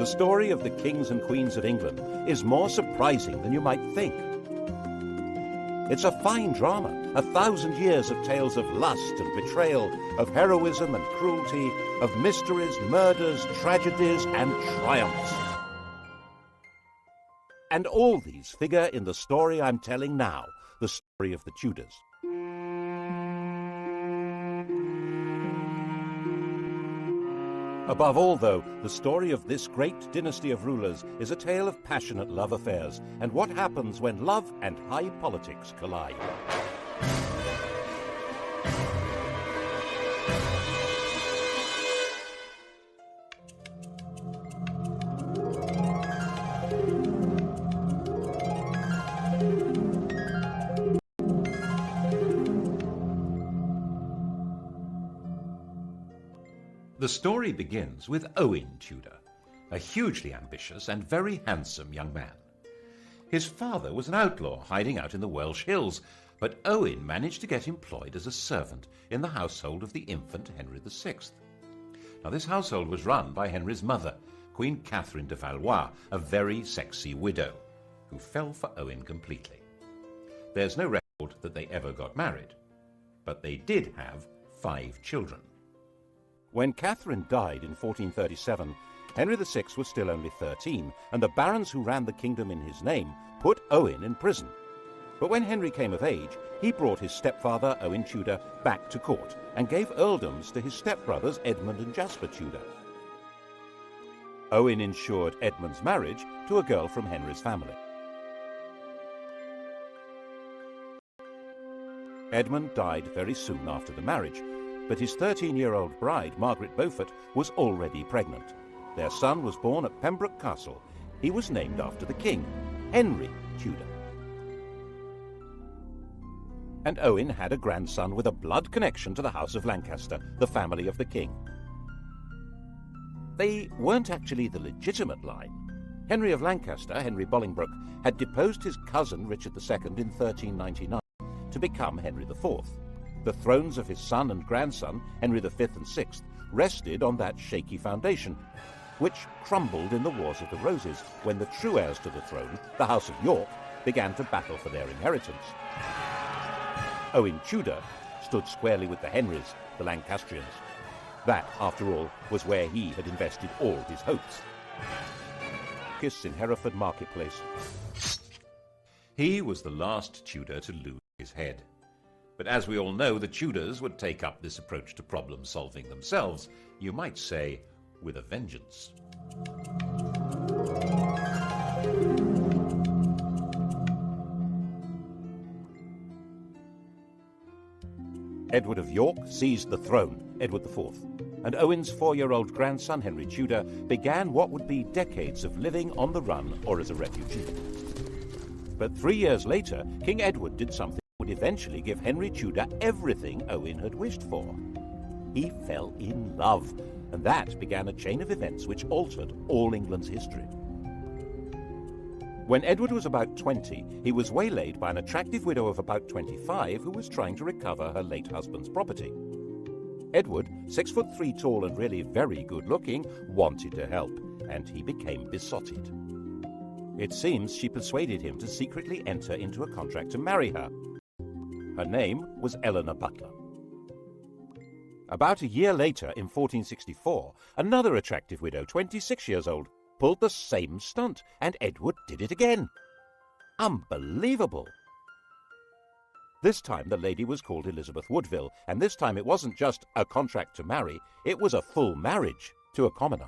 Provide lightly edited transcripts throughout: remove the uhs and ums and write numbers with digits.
story of the kings and queens of England is more surprising than you might think. It's a fine drama, 1,000 years of tales of lust and betrayal, of heroism and cruelty, of mysteries, murders, tragedies, and triumphs. And all these figure in the story I'm telling now, the story of the Tudors. Above all, though, the story of this great dynasty of rulers is a tale of passionate love affairs and what happens when love and high politics collide. The story begins with Owen Tudor, a hugely ambitious and very handsome young man. His father was an outlaw hiding out in the Welsh hills, but Owen managed to get employed as a servant in the household of the infant Henry VI. Now, this household was run by Henry's mother, Queen Catherine de Valois, a very sexy widow, who fell for Owen completely. There's no record that they ever got married, but they did have 5 children. When Catherine died in 1437, Henry VI was still only 13, and the barons who ran the kingdom in his name put Owen in prison. But when Henry came of age, he brought his stepfather, Owen Tudor, back to court and gave earldoms to his stepbrothers Edmund and Jasper Tudor. Owen ensured Edmund's marriage to a girl from Henry's family. Edmund died very soon after the marriage, but his 13-year-old bride, Margaret Beaufort, was already pregnant. Their son was born at Pembroke Castle. He was named after the king, Henry Tudor. And Owen had a grandson with a blood connection to the House of Lancaster, the family of the king. They weren't actually the legitimate line. Henry of Lancaster, Henry Bolingbroke, had deposed his cousin Richard II in 1399 to become Henry IV. The thrones of his son and grandson, Henry V and VI, rested on that shaky foundation, which crumbled in the Wars of the Roses when the true heirs to the throne, the House of York, began to battle for their inheritance. Owen Tudor stood squarely with the Henrys, the Lancastrians. That, after all, was where he had invested all his hopes. Kiss in Hereford Marketplace. He was the last Tudor to lose his head. But as we all know, the Tudors would take up this approach to problem solving themselves, you might say, with a vengeance. Edward of York seized the throne, Edward IV, and Owen's 4-year-old grandson, Henry Tudor, began what would be decades of living on the run or as a refugee. But 3 years later, King Edward did something that would eventually give Henry Tudor everything Owen had wished for. He fell in love, and that began a chain of events which altered all England's history. When Edward was about 20, he was waylaid by an attractive widow of about 25 who was trying to recover her late husband's property. Edward, 6'3" tall and really very good-looking, wanted to help, and he became besotted. It seems she persuaded him to secretly enter into a contract to marry her. Her name was Eleanor Butler. About a year later, in 1464, another attractive widow, 26 years old, pulled the same stunt, and Edward did it again. Unbelievable! This time the lady was called Elizabeth Woodville, and this time it wasn't just a contract to marry, it was a full marriage to a commoner.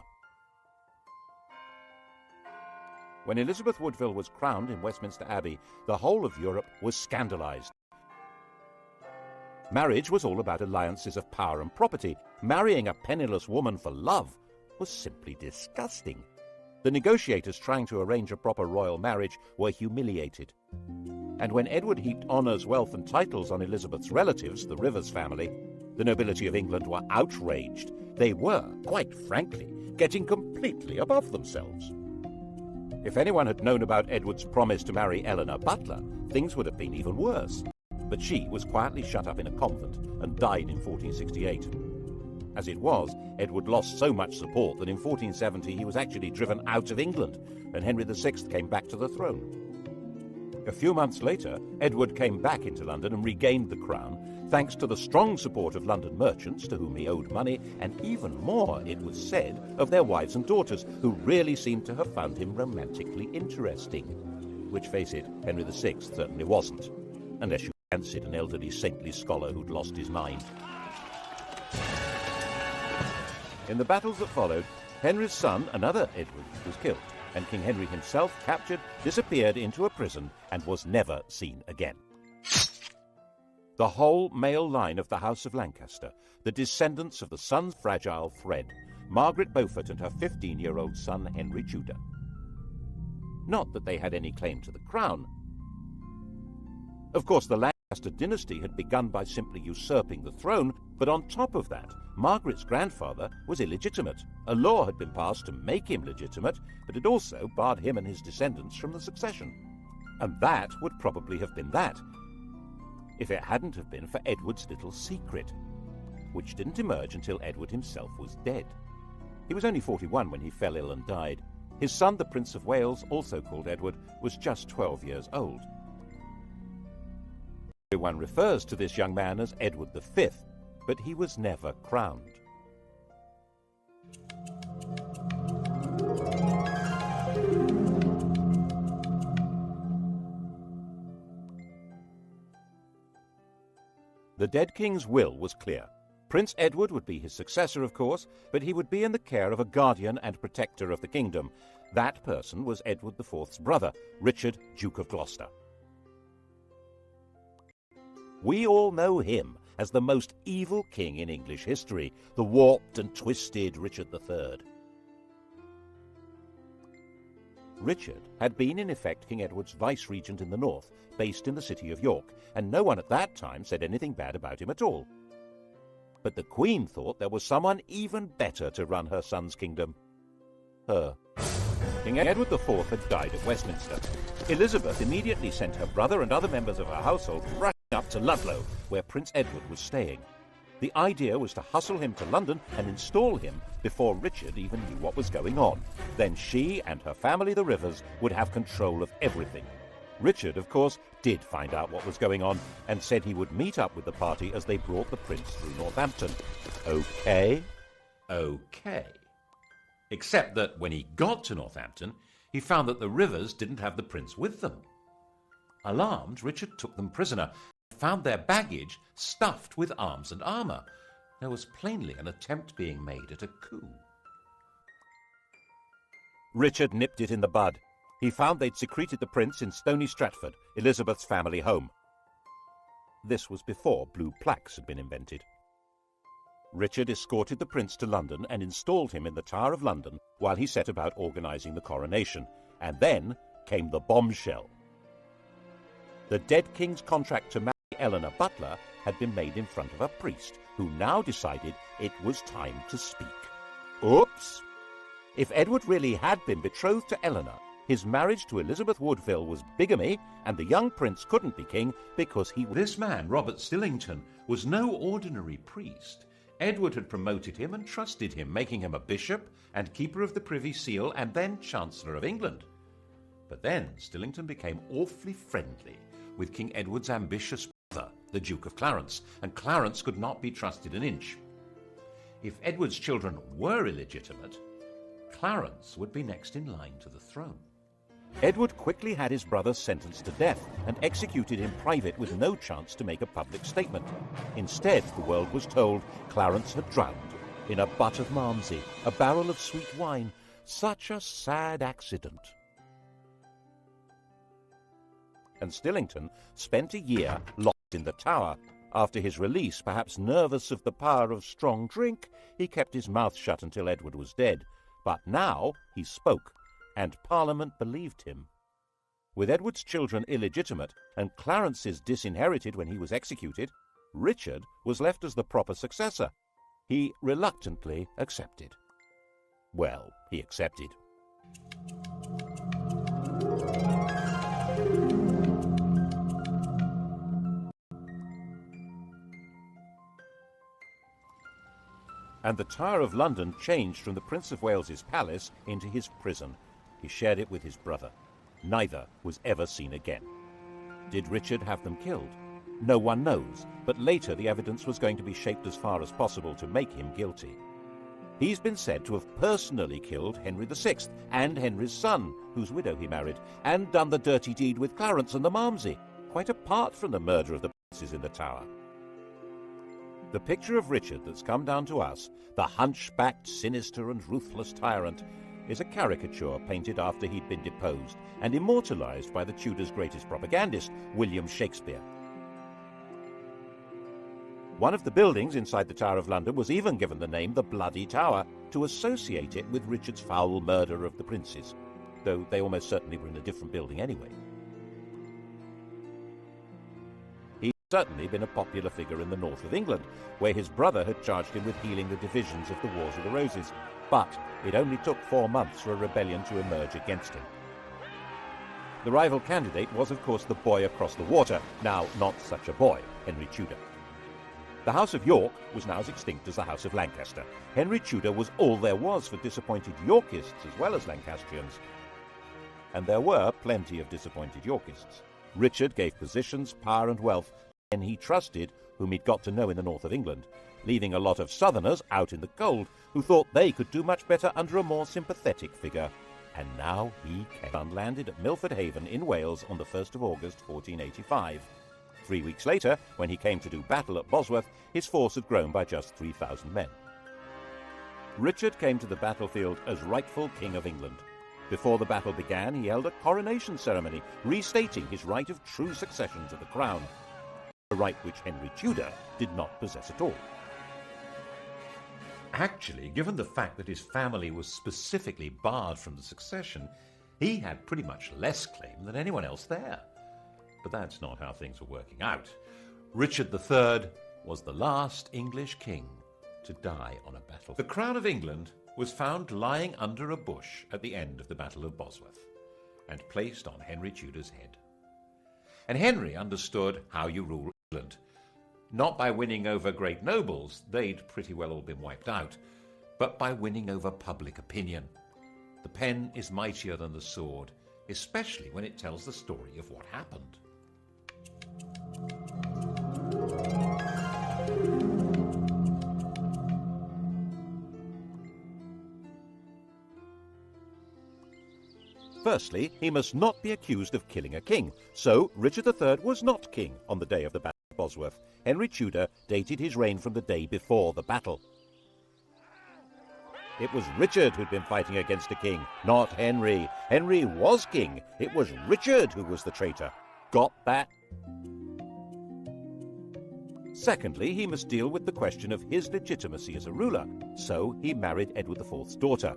When Elizabeth Woodville was crowned in Westminster Abbey, the whole of Europe was scandalized. Marriage was all about alliances of power and property. Marrying a penniless woman for love was simply disgusting. The negotiators trying to arrange a proper royal marriage were humiliated. And when Edward heaped honours, wealth and titles on Elizabeth's relatives, the Rivers family, the nobility of England were outraged. They were, quite frankly, getting completely above themselves. If anyone had known about Edward's promise to marry Eleanor Butler, things would have been even worse. But she was quietly shut up in a convent and died in 1468. As it was, Edward lost so much support that in 1470 he was actually driven out of England, and Henry VI came back to the throne. A few months later, Edward came back into London and regained the crown, thanks to the strong support of London merchants to whom he owed money, and even more, it was said, of their wives and daughters, who really seemed to have found him romantically interesting. Which, face it, Henry VI certainly wasn't, unless you fancied an elderly saintly scholar who'd lost his mind. In the battles that followed, Henry's son, another Edward, was killed, and King Henry himself, captured, disappeared into a prison and was never seen again. The whole male line of the House of Lancaster, the descendants of the sun's fragile thread, Margaret Beaufort and her 15-year-old son Henry Tudor. Not that they had any claim to the crown. Of course, the Lancaster dynasty had begun by simply usurping the throne, but on top of that, Margaret's grandfather was illegitimate. A law had been passed to make him legitimate, but it also barred him and his descendants from the succession. And that would probably have been that, if it hadn't have been for Edward's little secret, which didn't emerge until Edward himself was dead. He was only 41 when he fell ill and died. His son, the Prince of Wales, also called Edward, was just 12 years old. Everyone refers to this young man as Edward V, but he was never crowned. The dead king's will was clear. Prince Edward would be his successor, of course, but he would be in the care of a guardian and protector of the kingdom. That person was Edward IV's brother, Richard, Duke of Gloucester. We all know him as the most evil king in English history, the warped and twisted Richard III. Richard had been in effect King Edward's vice-regent in the north, based in the city of York, and no one at that time said anything bad about him at all. But the Queen thought there was someone even better to run her son's kingdom. Her. King Edward IV had died at Westminster. Elizabeth immediately sent her brother and other members of her household rushing up to Ludlow, where Prince Edward was staying. The idea was to hustle him to London and install him before Richard even knew what was going on. Then she and her family, the Rivers, would have control of everything. Richard, of course, did find out what was going on and said he would meet up with the party as they brought the prince through Northampton. Okay? Okay. Except that when he got to Northampton, he found that the Rivers didn't have the prince with them. Alarmed, Richard took them prisoner and found their baggage stuffed with arms and armour. There was plainly an attempt being made at a coup. Richard nipped it in the bud. He found they'd secreted the prince in Stony Stratford, Elizabeth's family home. This was before blue plaques had been invented. Richard escorted the prince to London and installed him in the Tower of London while he set about organising the coronation. And then came the bombshell. The dead king's contract to marry Eleanor Butler had been made in front of a priest, who now decided it was time to speak. Oops! If Edward really had been betrothed to Eleanor, his marriage to Elizabeth Woodville was bigamy, and the young prince couldn't be king because he... This man, Robert Stillington, was no ordinary priest. Edward had promoted him and trusted him, making him a bishop and keeper of the Privy Seal and then Chancellor of England. But then Stillington became awfully friendly with King Edward's ambitious brother, the Duke of Clarence, and Clarence could not be trusted an inch. If Edward's children were illegitimate, Clarence would be next in line to the throne. Edward quickly had his brother sentenced to death and executed in private with no chance to make a public statement. Instead, the world was told Clarence had drowned in a butt of Malmsey, a barrel of sweet wine. Such a sad accident. And Stillington spent a year locked in the Tower. After his release, perhaps nervous of the power of strong drink, he kept his mouth shut until Edward was dead. But now he spoke, and Parliament believed him. With Edward's children illegitimate and Clarence's disinherited when he was executed, Richard was left as the proper successor. He reluctantly accepted. Well, he accepted. And the Tower of London changed from the Prince of Wales's palace into his prison. He shared it with his brother. Neither was ever seen again. Did Richard have them killed? No one knows, but later the evidence was going to be shaped as far as possible to make him guilty. He's been said to have personally killed Henry VI and Henry's son, whose widow he married, and done the dirty deed with Clarence and the Malmsey, quite apart from the murder of the princes in the Tower. The picture of Richard that's come down to us, the hunchbacked, sinister and ruthless tyrant, is a caricature painted after he'd been deposed and immortalised by the Tudors' greatest propagandist, William Shakespeare. One of the buildings inside the Tower of London was even given the name the Bloody Tower to associate it with Richard's foul murder of the princes, though they almost certainly were in a different building anyway. He'd certainly been a popular figure in the north of England, where his brother had charged him with healing the divisions of the Wars of the Roses, but it only took 4 months for a rebellion to emerge against him. The rival candidate was, of course, the boy across the water, now not such a boy, Henry Tudor. The House of York was now as extinct as the House of Lancaster. Henry Tudor was all there was for disappointed Yorkists as well as Lancastrians. And there were plenty of disappointed Yorkists. Richard gave positions, power and wealth to men he trusted, whom he'd got to know in the north of England, leaving a lot of southerners out in the cold who thought they could do much better under a more sympathetic figure. And now he came and landed at Milford Haven in Wales on the 1st of August 1485. 3 weeks later, when he came to do battle at Bosworth, his force had grown by just 3,000 men. Richard came to the battlefield as rightful King of England. Before the battle began, he held a coronation ceremony, restating his right of true succession to the crown, a right which Henry Tudor did not possess at all. Actually, given the fact that his family was specifically barred from the succession, he had pretty much less claim than anyone else there. But that's not how things were working out. Richard III was the last English king to die on a battlefield. The crown of England was found lying under a bush at the end of the Battle of Bosworth and placed on Henry Tudor's head. And Henry understood how you rule England. Not by winning over great nobles, they'd pretty well all been wiped out, but by winning over public opinion. The pen is mightier than the sword, especially when it tells the story of what happened. Firstly, he must not be accused of killing a king, so Richard III was not king on the day of the Battle of Bosworth. Henry Tudor dated his reign from the day before the battle. It was Richard who'd been fighting against a king, not Henry. Henry was king. It was Richard who was the traitor. Got that? Secondly, he must deal with the question of his legitimacy as a ruler, so he married Edward IV's daughter.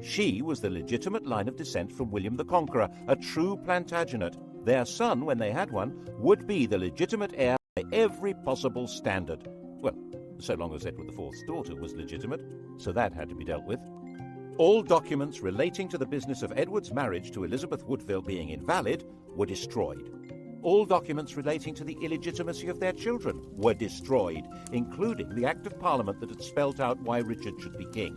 She was the legitimate line of descent from William the Conqueror, a true Plantagenet. Their son, when they had one, would be the legitimate heir by every possible standard. Well, so long as Edward IV's daughter was legitimate, so that had to be dealt with. All documents relating to the business of Edward's marriage to Elizabeth Woodville being invalid were destroyed. All documents relating to the illegitimacy of their children were destroyed, including the Act of Parliament that had spelt out why Richard should be king.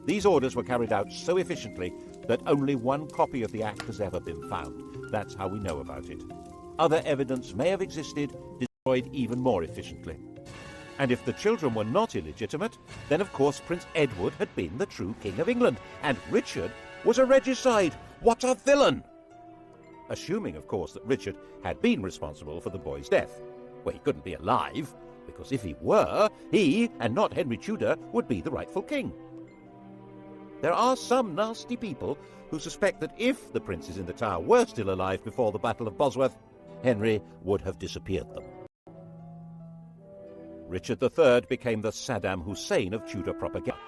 These orders were carried out so efficiently that only one copy of the Act has ever been found. That's how we know about it. Other evidence may have existed, destroyed even more efficiently. And if the children were not illegitimate, then of course Prince Edward had been the true King of England, and Richard was a regicide. What a villain! Assuming, of course, that Richard had been responsible for the boy's death. Well, he couldn't be alive, because if he were, he, and not Henry Tudor, would be the rightful king. There are some nasty people who suspect that if the princes in the Tower were still alive before the Battle of Bosworth, Henry would have disappeared them. Richard III became the Saddam Hussein of Tudor propaganda.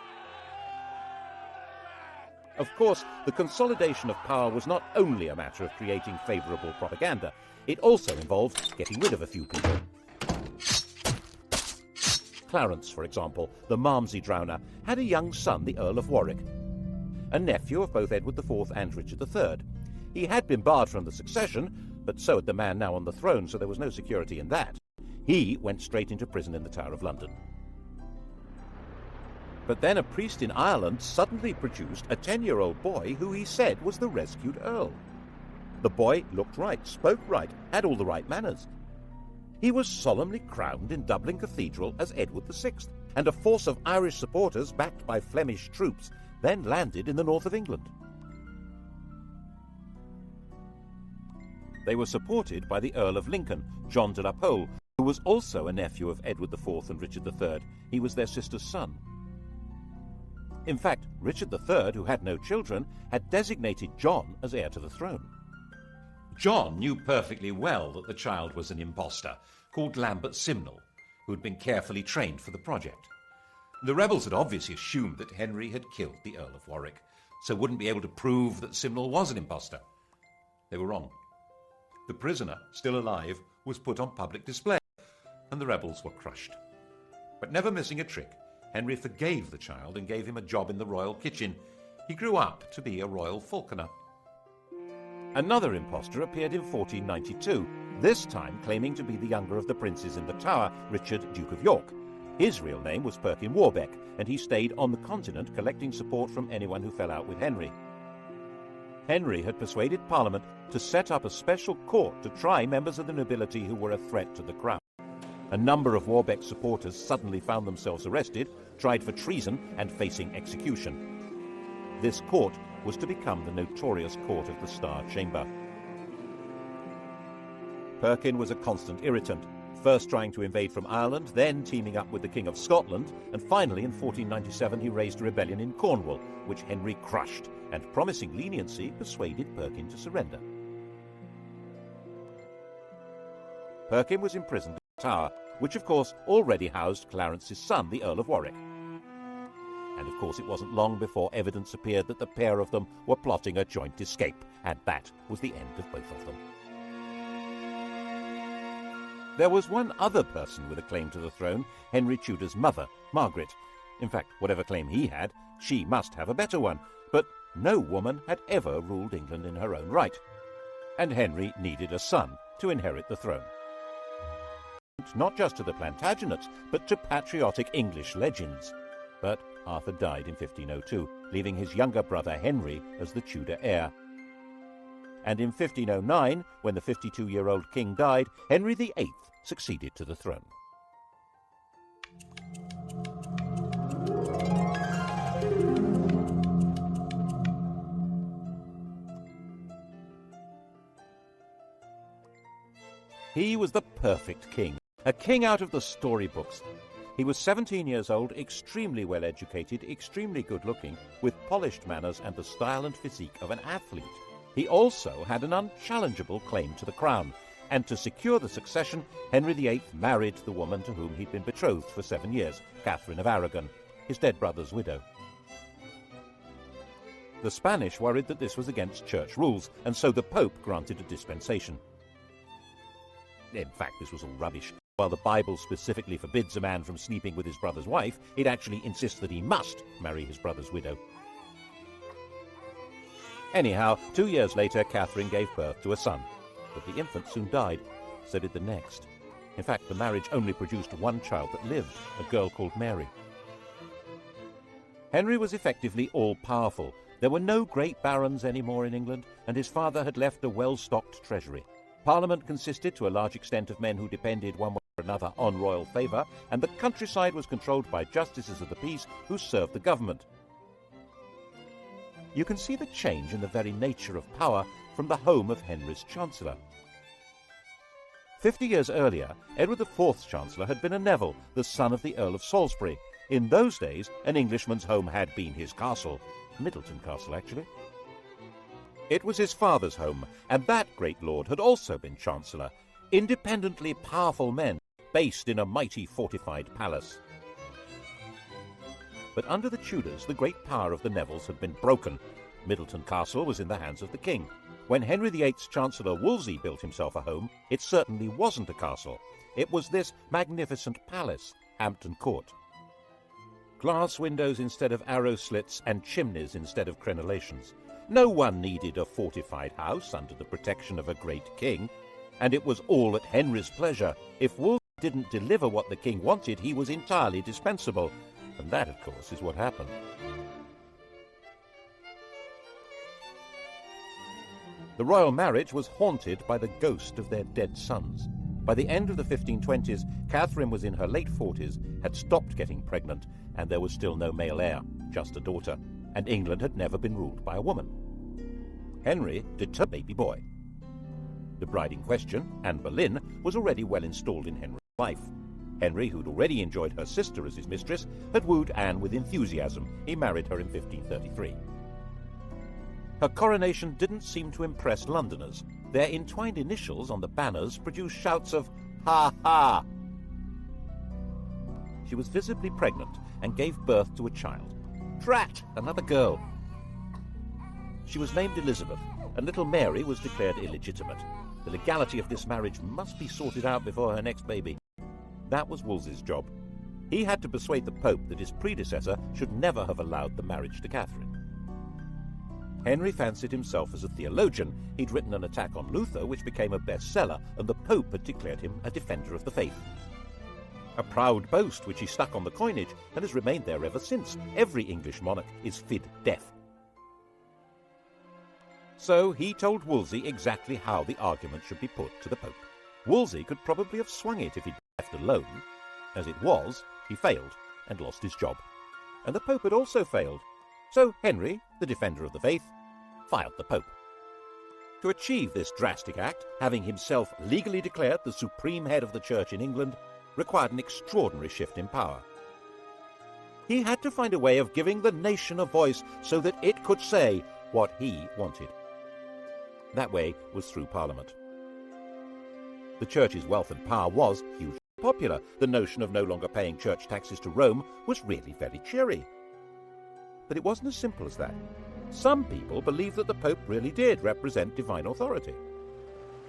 Of course, the consolidation of power was not only a matter of creating favourable propaganda, it also involved getting rid of a few people. Clarence, for example, the Malmsey drowner, had a young son, the Earl of Warwick, a nephew of both Edward IV and Richard III. He had been barred from the succession, but so had the man now on the throne, so there was no security in that. He went straight into prison in the Tower of London. But then a priest in Ireland suddenly produced a 10-year-old boy who he said was the rescued Earl. The boy looked right, spoke right, had all the right manners. He was solemnly crowned in Dublin Cathedral as Edward VI, and a force of Irish supporters backed by Flemish troops then landed in the north of England. They were supported by the Earl of Lincoln, John de la Pole, who was also a nephew of Edward IV and Richard III. He was their sister's son. In fact, Richard III, who had no children, had designated John as heir to the throne. John knew perfectly well that the child was an impostor, called Lambert Simnel, who had been carefully trained for the project. The rebels had obviously assumed that Henry had killed the Earl of Warwick, so wouldn't be able to prove that Simnel was an impostor. They were wrong. The prisoner, still alive, was put on public display, and the rebels were crushed. But never missing a trick, Henry forgave the child and gave him a job in the royal kitchen. He grew up to be a royal falconer. Another impostor appeared in 1492, this time claiming to be the younger of the princes in the Tower, Richard, Duke of York. His real name was Perkin Warbeck, and he stayed on the continent collecting support from anyone who fell out with Henry. Henry had persuaded Parliament to set up a special court to try members of the nobility who were a threat to the crown. A number of Warbeck's supporters suddenly found themselves arrested, tried for treason, and facing execution. This court was to become the notorious Court of the Star Chamber. Perkin was a constant irritant, first trying to invade from Ireland, then teaming up with the King of Scotland, and finally in 1497 he raised a rebellion in Cornwall, which Henry crushed, and promising leniency persuaded Perkin to surrender. Perkin was imprisoned in the Tower, which of course already housed Clarence's son, the Earl of Warwick. And of course it wasn't long before evidence appeared that the pair of them were plotting a joint escape, and that was the end of both of them. There was one other person with a claim to the throne, Henry Tudor's mother, Margaret. In fact, whatever claim he had, she must have a better one, but no woman had ever ruled England in her own right. And Henry needed a son to inherit the throne. Not just to the Plantagenets, but to patriotic English legends. But Arthur died in 1502, leaving his younger brother Henry as the Tudor heir. And in 1509, when the 52-year-old king died, Henry VIII succeeded to the throne. He was the perfect king, a king out of the storybooks. He was 17 years old, extremely well-educated, extremely good-looking, with polished manners and the style and physique of an athlete. He also had an unchallengeable claim to the crown, and to secure the succession, Henry VIII married the woman to whom he'd been betrothed for 7 years, Catherine of Aragon, his dead brother's widow. The Spanish worried that this was against church rules, and so the Pope granted a dispensation. In fact, this was all rubbish. While the Bible specifically forbids a man from sleeping with his brother's wife, it actually insists that he must marry his brother's widow. Anyhow, 2 years later, Catherine gave birth to a son, but the infant soon died. So did the next. In fact, the marriage only produced one child that lived, a girl called Mary. Henry was effectively all-powerful. There were no great barons anymore in England, and his father had left a well-stocked treasury. Parliament consisted to a large extent of men who depended one way or another on royal favour, and the countryside was controlled by justices of the peace who served the government. You can see the change in the very nature of power from the home of Henry's Chancellor. 50 years earlier, Edward IV's Chancellor had been a Neville, the son of the Earl of Salisbury. In those days, an Englishman's home had been his castle. Middleton Castle, actually. It was his father's home, and that great lord had also been Chancellor. Independently powerful men, based in a mighty fortified palace. But under the Tudors, the great power of the Nevilles had been broken. Middleton Castle was in the hands of the king. When Henry VIII's Chancellor Wolsey built himself a home, it certainly wasn't a castle. It was this magnificent palace, Hampton Court. Glass windows instead of arrow slits and chimneys instead of crenellations. No one needed a fortified house under the protection of a great king, and it was all at Henry's pleasure. If Wolsey didn't deliver what the king wanted, he was entirely dispensable. And that, of course, is what happened. The royal marriage was haunted by the ghost of their dead sons. By the end of the 1520s, Catherine was in her late 40s, had stopped getting pregnant, and there was still no male heir, just a daughter, and England had never been ruled by a woman. Henry did her baby boy. The bride in question, Anne Boleyn, was already well installed in Henry's life. Henry, who'd already enjoyed her sister as his mistress, had wooed Anne with enthusiasm. He married her in 1533. Her coronation didn't seem to impress Londoners. Their entwined initials on the banners produced shouts of "Ha ha!" She was visibly pregnant and gave birth to a child. Drat! Another girl. She was named Elizabeth, and little Mary was declared illegitimate. The legality of this marriage must be sorted out before her next baby. That was Wolsey's job. He had to persuade the Pope that his predecessor should never have allowed the marriage to Catherine. Henry fancied himself as a theologian. He'd written an attack on Luther, which became a bestseller, and the Pope had declared him a defender of the faith. A proud boast which he stuck on the coinage and has remained there ever since. Every English monarch is fid deaf. So he told Wolsey exactly how the argument should be put to the Pope. Wolsey could probably have swung it if he'd been left alone. As it was, he failed and lost his job. And the Pope had also failed. So Henry, the defender of the faith, fired the Pope. To achieve this drastic act, having himself legally declared the supreme head of the Church in England, required an extraordinary shift in power. He had to find a way of giving the nation a voice so that it could say what he wanted. That way was through Parliament. The Church's wealth and power was hugely popular. The notion of no longer paying church taxes to Rome was really very cheery. But it wasn't as simple as that. Some people believed that the Pope really did represent divine authority.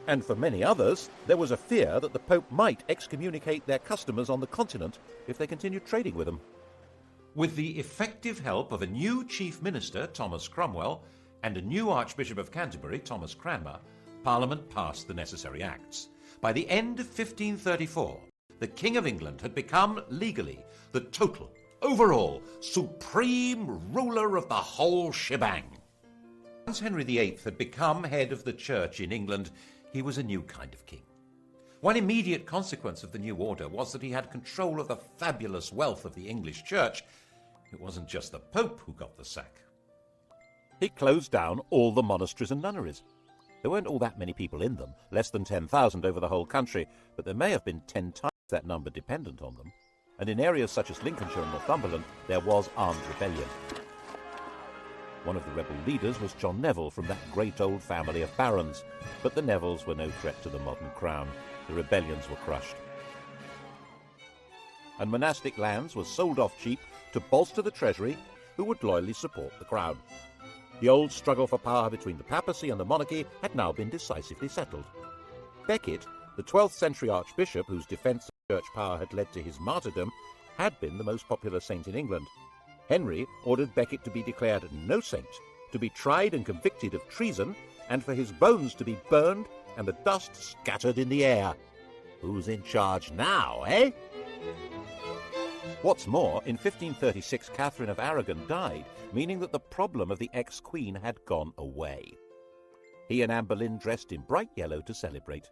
And for many others, there was a fear that the Pope might excommunicate their customers on the continent if they continued trading with them. With the effective help of a new chief minister, Thomas Cromwell, and a new Archbishop of Canterbury, Thomas Cranmer, Parliament passed the necessary acts. By the end of 1534, the King of England had become legally the total, overall, supreme ruler of the whole shebang. Once Henry VIII had become head of the Church in England, he was a new kind of king. One immediate consequence of the new order was that he had control of the fabulous wealth of the English Church. It wasn't just the Pope who got the sack. He closed down all the monasteries and nunneries. There weren't all that many people in them, less than 10,000 over the whole country, but there may have been 10 times that number dependent on them. And in areas such as Lincolnshire and Northumberland, there was armed rebellion. One of the rebel leaders was John Neville from that great old family of barons, but the Nevilles were no threat to the modern crown. The rebellions were crushed. And monastic lands were sold off cheap to bolster the treasury, who would loyally support the crown. The old struggle for power between the papacy and the monarchy had now been decisively settled. Becket, the 12th century archbishop whose defence of church power had led to his martyrdom, had been the most popular saint in England. Henry ordered Becket to be declared no saint, to be tried and convicted of treason, and for his bones to be burned and the dust scattered in the air. Who's in charge now, eh? What's more, in 1536 Catherine of Aragon died, meaning that the problem of the ex-queen had gone away. He and Anne Boleyn dressed in bright yellow to celebrate.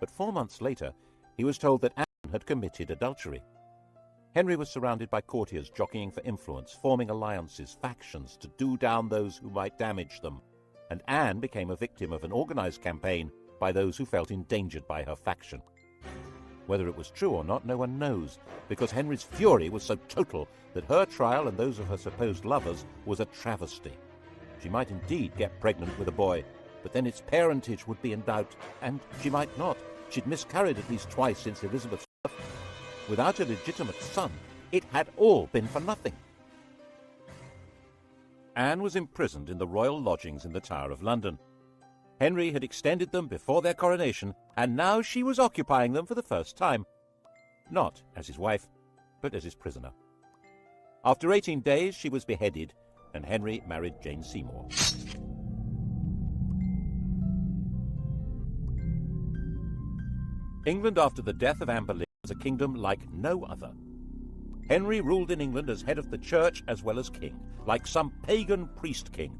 But 4 months later, he was told that Anne had committed adultery. Henry was surrounded by courtiers jockeying for influence, forming alliances, factions, to do down those who might damage them. And Anne became a victim of an organised campaign by those who felt endangered by her faction. Whether it was true or not, no one knows, because Henry's fury was so total that her trial and those of her supposed lovers was a travesty. She might indeed get pregnant with a boy, but then its parentage would be in doubt, and she might not. She'd miscarried at least twice since Elizabeth's birth. Without a legitimate son, it had all been for nothing. Anne was imprisoned in the royal lodgings in the Tower of London. Henry had extended them before their coronation, and now she was occupying them for the first time. Not as his wife, but as his prisoner. After 18 days, she was beheaded, and Henry married Jane Seymour. England after the death of Anne Boleyn was a kingdom like no other. Henry ruled in England as head of the church as well as king, like some pagan priest-king.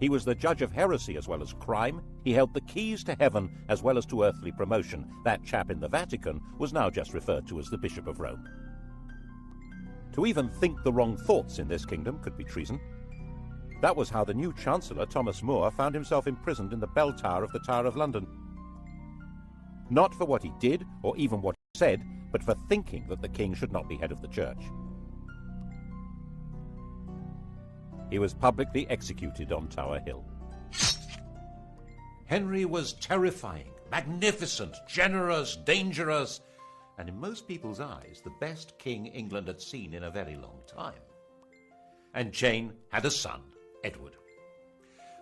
He was the judge of heresy as well as crime. He held the keys to heaven as well as to earthly promotion. That chap in the Vatican was now just referred to as the Bishop of Rome. To even think the wrong thoughts in this kingdom could be treason. That was how the new Chancellor, Thomas More, found himself imprisoned in the bell tower of the Tower of London. Not for what he did or even what he said, but for thinking that the king should not be head of the church. He was publicly executed on Tower Hill. Henry was terrifying, magnificent, generous, dangerous, and in most people's eyes, the best king England had seen in a very long time. And Jane had a son, Edward.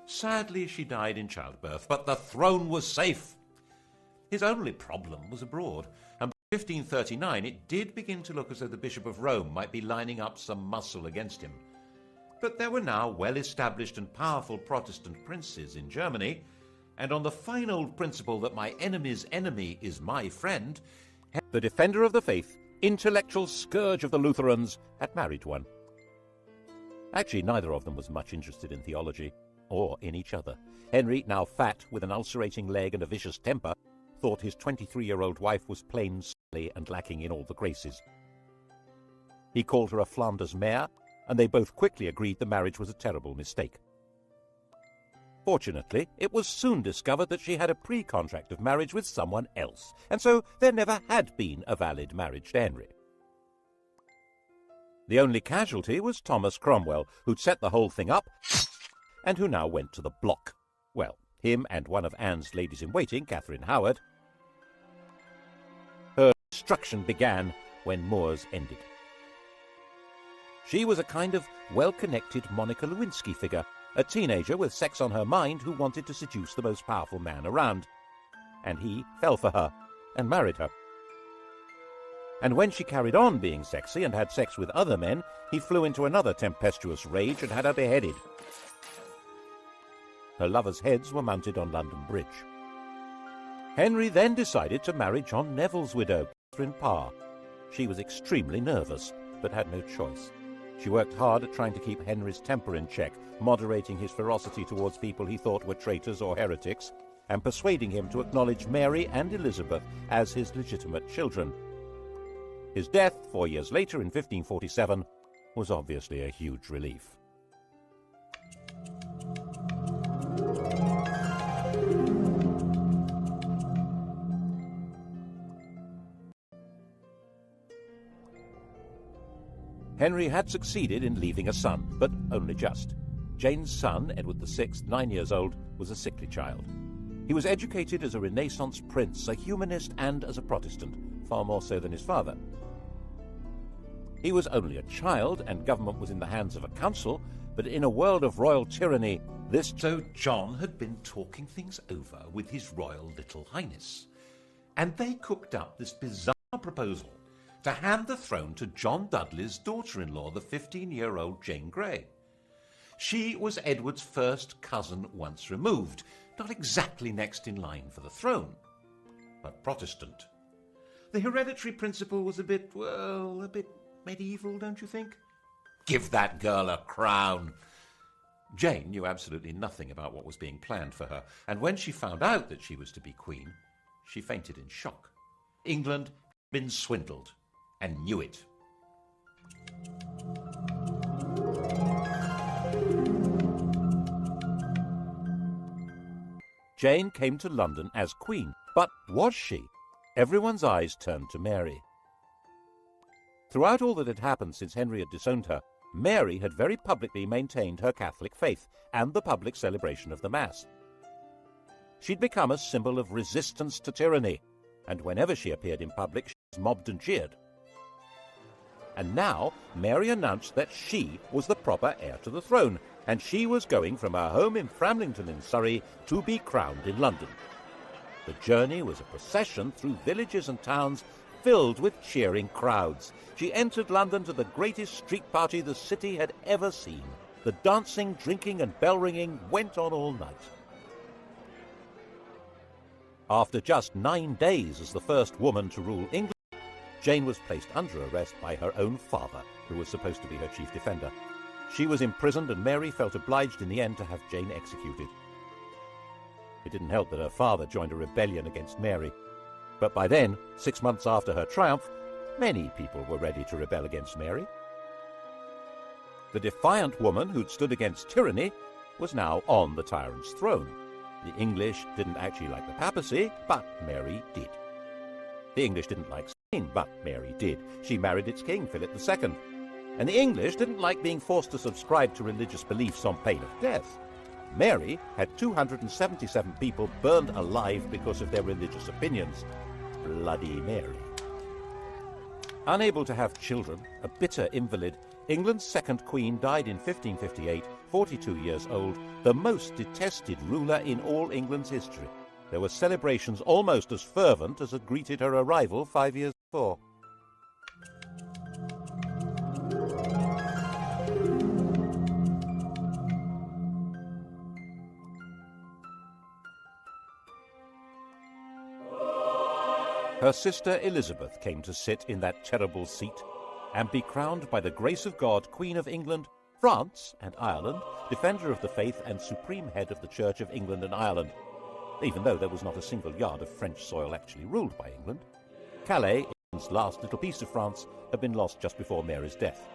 Sadly, she died in childbirth, but the throne was safe. His only problem was abroad, and by 1539 it did begin to look as though the Bishop of Rome might be lining up some muscle against him. But there were now well-established and powerful Protestant princes in Germany, and on the fine old principle that my enemy's enemy is my friend, the defender of the faith, intellectual scourge of the Lutherans, had married one. Actually, neither of them was much interested in theology, or in each other. Henry, now fat, with an ulcerating leg and a vicious temper, thought his 23-year-old wife was plain silly and lacking in all the graces. He called her a Flanders mare, and they both quickly agreed the marriage was a terrible mistake. Fortunately, it was soon discovered that she had a pre-contract of marriage with someone else, and so there never had been a valid marriage to Henry. The only casualty was Thomas Cromwell, who'd set the whole thing up, and who now went to the block. Well, him and one of Anne's ladies-in-waiting, Catherine Howard. Her destruction began when More's ended. She was a kind of well-connected Monica Lewinsky figure, a teenager with sex on her mind who wanted to seduce the most powerful man around. And he fell for her and married her. And when she carried on being sexy and had sex with other men, he flew into another tempestuous rage and had her beheaded. Her lovers' heads were mounted on London Bridge. Henry then decided to marry John Neville's widow, Catherine Parr. She was extremely nervous, but had no choice. She worked hard at trying to keep Henry's temper in check, moderating his ferocity towards people he thought were traitors or heretics, and persuading him to acknowledge Mary and Elizabeth as his legitimate children. His death, 4 years later in 1547, was obviously a huge relief. Henry had succeeded in leaving a son, but only just. Jane's son, Edward VI, 9 years old, was a sickly child. He was educated as a Renaissance prince, a humanist, and as a Protestant, far more so than his father. He was only a child, and government was in the hands of a council, but in a world of royal tyranny, this... So John had been talking things over with his Royal Little Highness, and they cooked up this bizarre proposal to hand the throne to John Dudley's daughter-in-law, the 15-year-old Jane Grey. She was Edward's first cousin once removed, not exactly next in line for the throne, but Protestant. The hereditary principle was a bit medieval, don't you think? Give that girl a crown. Jane knew absolutely nothing about what was being planned for her, and when she found out that she was to be queen, she fainted in shock. England had been swindled, and knew it. Jane came to London as queen, but was she? Everyone's eyes turned to Mary. Throughout all that had happened since Henry had disowned her, Mary had very publicly maintained her Catholic faith and the public celebration of the Mass. She'd become a symbol of resistance to tyranny, and whenever she appeared in public, she was mobbed and cheered. And now Mary announced that she was the proper heir to the throne, and she was going from her home in Framlington in Surrey to be crowned in London. The journey was a procession through villages and towns filled with cheering crowds. She entered London to the greatest street party the city had ever seen. The dancing, drinking and bell-ringing went on all night. After just 9 days as the first woman to rule England, Jane was placed under arrest by her own father, who was supposed to be her chief defender. She was imprisoned, and Mary felt obliged in the end to have Jane executed. It didn't help that her father joined a rebellion against Mary. But by then, 6 months after her triumph, many people were ready to rebel against Mary. The defiant woman who'd stood against tyranny was now on the tyrant's throne. The English didn't actually like the papacy, but Mary did. The English didn't like Spain, but Mary did. She married its king, Philip II. And the English didn't like being forced to subscribe to religious beliefs on pain of death. Mary had 277 people burned alive because of their religious opinions. Bloody Mary. Unable to have children, a bitter invalid, England's second queen died in 1558, 42 years old, the most detested ruler in all England's history. There were celebrations almost as fervent as had greeted her arrival 5 years before. Her sister Elizabeth came to sit in that terrible seat and be crowned by the grace of God Queen of England, France and Ireland, defender of the faith and supreme head of the Church of England and Ireland, even though there was not a single yard of French soil actually ruled by England. Calais, England's last little piece of France, had been lost just before Mary's death.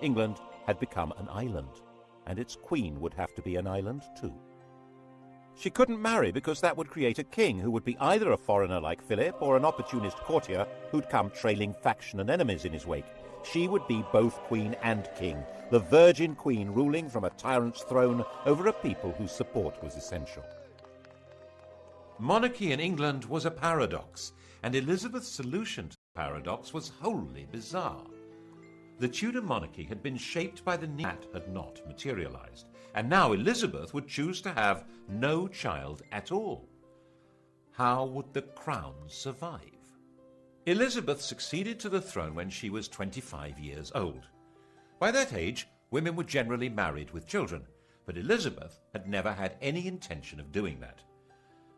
England had become an island, and its queen would have to be an island too. She couldn't marry because that would create a king who would be either a foreigner like Philip or an opportunist courtier who'd come trailing faction and enemies in his wake. She would be both queen and king, the virgin queen ruling from a tyrant's throne over a people whose support was essential. Monarchy in England was a paradox, and Elizabeth's solution to the paradox was wholly bizarre. The Tudor monarchy had been shaped by the need that had not materialized, and now Elizabeth would choose to have no child at all. How would the crown survive? Elizabeth succeeded to the throne when she was 25 years old. By that age, women were generally married with children, but Elizabeth had never had any intention of doing that.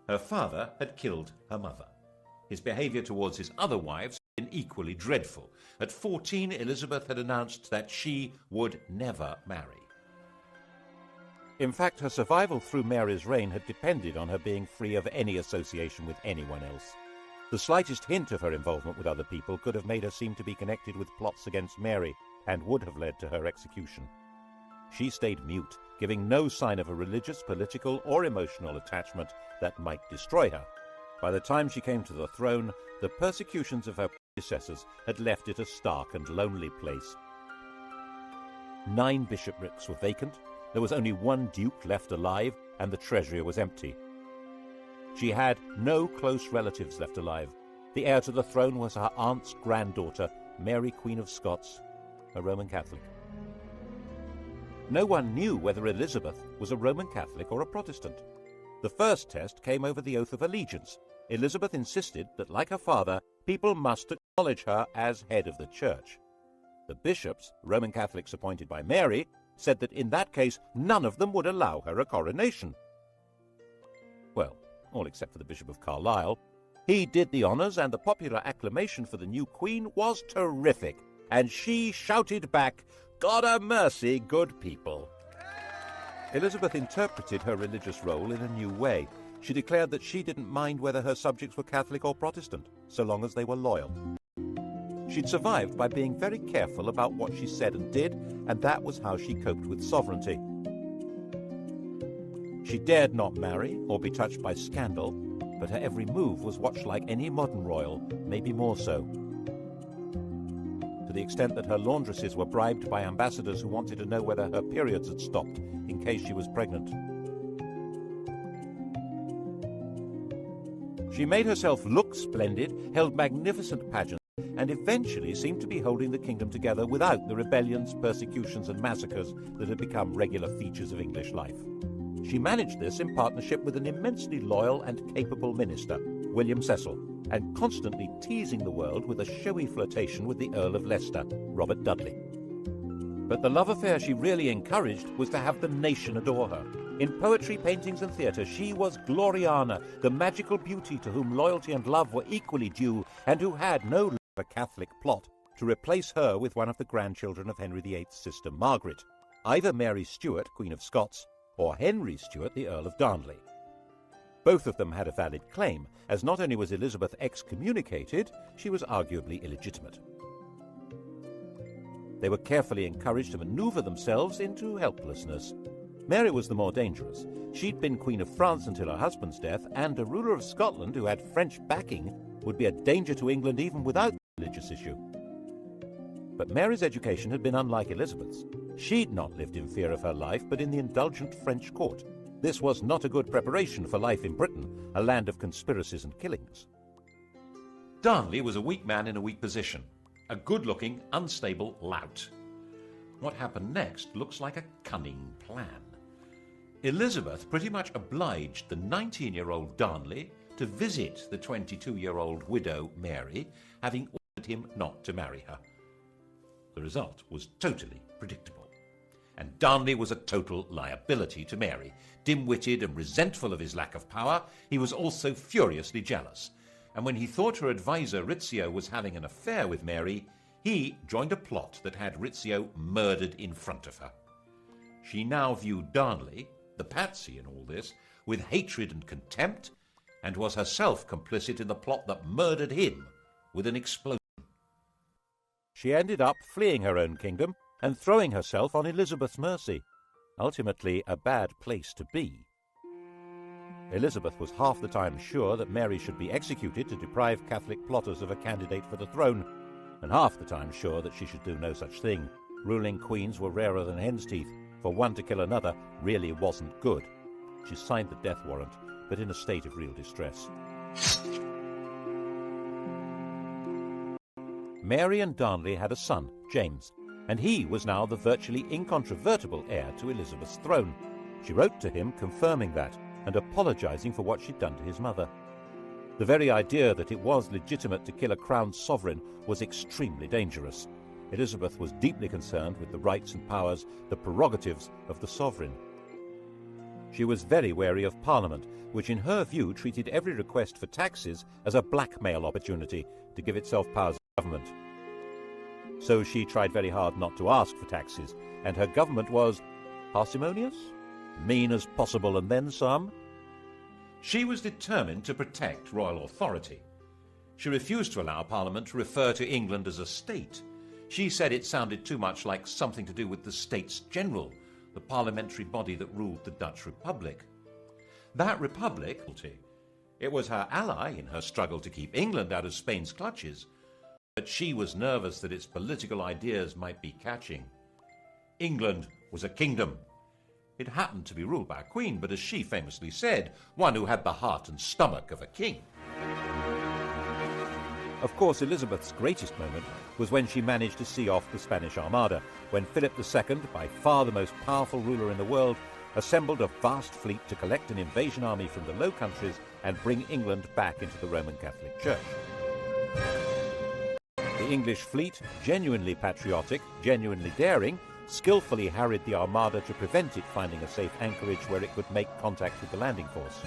Her father had killed her mother. His behavior towards his other wives had been equally dreadful. At 14, Elizabeth had announced that she would never marry. In fact, her survival through Mary's reign had depended on her being free of any association with anyone else. The slightest hint of her involvement with other people could have made her seem to be connected with plots against Mary and would have led to her execution. She stayed mute, giving no sign of a religious, political, or emotional attachment that might destroy her. By the time she came to the throne, the persecutions of her predecessors had left it a stark and lonely place. 9 bishoprics were vacant, there was only 1 duke left alive, and the treasury was empty. She had no close relatives left alive. The heir to the throne was her aunt's granddaughter, Mary, Queen of Scots, a Roman Catholic. No one knew whether Elizabeth was a Roman Catholic or a Protestant. The first test came over the oath of allegiance. Elizabeth insisted that, like her father, people must acknowledge her as head of the church. The bishops, Roman Catholics appointed by Mary, said that in that case none of them would allow her a coronation. Well, all except for the Bishop of Carlisle. He did the honours, and the popular acclamation for the new queen was terrific, and she shouted back, "God a mercy, good people." Elizabeth interpreted her religious role in a new way. She declared that she didn't mind whether her subjects were Catholic or Protestant, so long as they were loyal. She'd survived by being very careful about what she said and did, and that was how she coped with sovereignty. She dared not marry or be touched by scandal, but her every move was watched like any modern royal, maybe more so. To the extent that her laundresses were bribed by ambassadors who wanted to know whether her periods had stopped in case she was pregnant. She made herself look splendid, held magnificent pageants, and eventually seemed to be holding the kingdom together without the rebellions, persecutions and massacres that had become regular features of English life. She managed this in partnership with an immensely loyal and capable minister, William Cecil, and constantly teasing the world with a showy flirtation with the Earl of Leicester, Robert Dudley. But the love affair she really encouraged was to have the nation adore her. In poetry, paintings and theatre, she was Gloriana, the magical beauty to whom loyalty and love were equally due, and who had no a Catholic plot to replace her with one of the grandchildren of Henry VIII's sister Margaret, either Mary Stuart, Queen of Scots, or Henry Stuart, the Earl of Darnley. Both of them had a valid claim, as not only was Elizabeth excommunicated, she was arguably illegitimate. They were carefully encouraged to maneuver themselves into helplessness. Mary was the more dangerous. She'd been Queen of France until her husband's death, and a ruler of Scotland who had French backing would be a danger to England even without the religious issue. But Mary's education had been unlike Elizabeth's. She'd not lived in fear of her life, but in the indulgent French court. This was not a good preparation for life in Britain, a land of conspiracies and killings. Darnley was a weak man in a weak position, a good-looking, unstable lout. What happened next looks like a cunning plan. Elizabeth pretty much obliged the 19-year-old Darnley to visit the 22-year-old widow Mary, having ordered him not to marry her. The result was totally predictable. And Darnley was a total liability to Mary. Dim-witted and resentful of his lack of power, he was also furiously jealous. And when he thought her advisor Rizzio was having an affair with Mary, he joined a plot that had Rizzio murdered in front of her. She now viewed Darnley, the patsy in all this, with hatred and contempt, and was herself complicit in the plot that murdered him with an explosion. She ended up fleeing her own kingdom and throwing herself on Elizabeth's mercy. Ultimately, a bad place to be. Elizabeth was half the time sure that Mary should be executed to deprive Catholic plotters of a candidate for the throne, and half the time sure that she should do no such thing. Ruling queens were rarer than hen's teeth. For one to kill another really wasn't good. She signed the death warrant, but in a state of real distress. Mary and Darnley had a son, James, and he was now the virtually incontrovertible heir to Elizabeth's throne. She wrote to him confirming that and apologizing for what she'd done to his mother. The very idea that it was legitimate to kill a crowned sovereign was extremely dangerous. Elizabeth was deeply concerned with the rights and powers, the prerogatives of the sovereign. She was very wary of Parliament, which in her view treated every request for taxes as a blackmail opportunity to give itself powers of government. So she tried very hard not to ask for taxes, and her government was parsimonious, mean as possible, and then some. She was determined to protect royal authority. She refused to allow Parliament to refer to England as a state. She said it sounded too much like something to do with the States General, the parliamentary body that ruled the Dutch Republic. That republic, it was her ally in her struggle to keep England out of Spain's clutches, but she was nervous that its political ideas might be catching. England was a kingdom. It happened to be ruled by a queen, but as she famously said, one who had the heart and stomach of a king. Of course, Elizabeth's greatest moment was when she managed to see off the Spanish Armada, when Philip II, by far the most powerful ruler in the world, assembled a vast fleet to collect an invasion army from the Low Countries and bring England back into the Roman Catholic Church. The English fleet, genuinely patriotic, genuinely daring, skillfully harried the Armada to prevent it finding a safe anchorage where it could make contact with the landing force.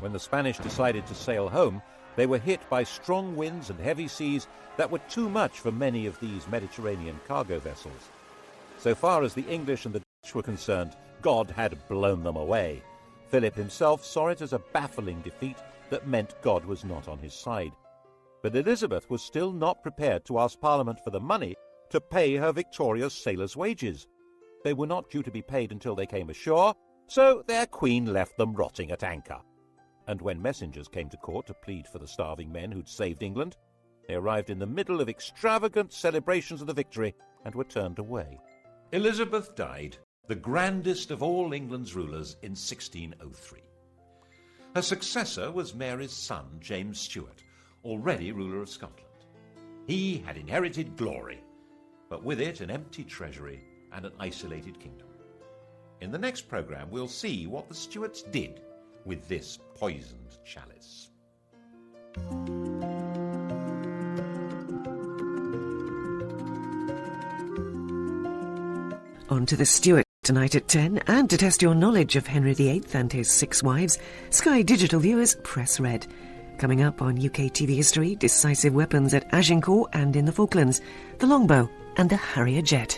When the Spanish decided to sail home, they were hit by strong winds and heavy seas that were too much for many of these Mediterranean cargo vessels. So far as the English and the Dutch were concerned, God had blown them away. Philip himself saw it as a baffling defeat that meant God was not on his side. But Elizabeth was still not prepared to ask Parliament for the money to pay her victorious sailors' wages. They were not due to be paid until they came ashore, so their queen left them rotting at anchor. And when messengers came to court to plead for the starving men who'd saved England, they arrived in the middle of extravagant celebrations of the victory and were turned away. Elizabeth died, the grandest of all England's rulers, in 1603. Her successor was Mary's son, James Stuart, already ruler of Scotland. He had inherited glory, but with it an empty treasury and an isolated kingdom. In the next programme, we'll see what the Stuarts did with this poisoned chalice. On to the Stuart Tonight at 10, and to test your knowledge of Henry VIII and his 6 wives, Sky Digital viewers press red. Coming up on UK TV history, decisive weapons at Agincourt and in the Falklands, the longbow and the Harrier jet.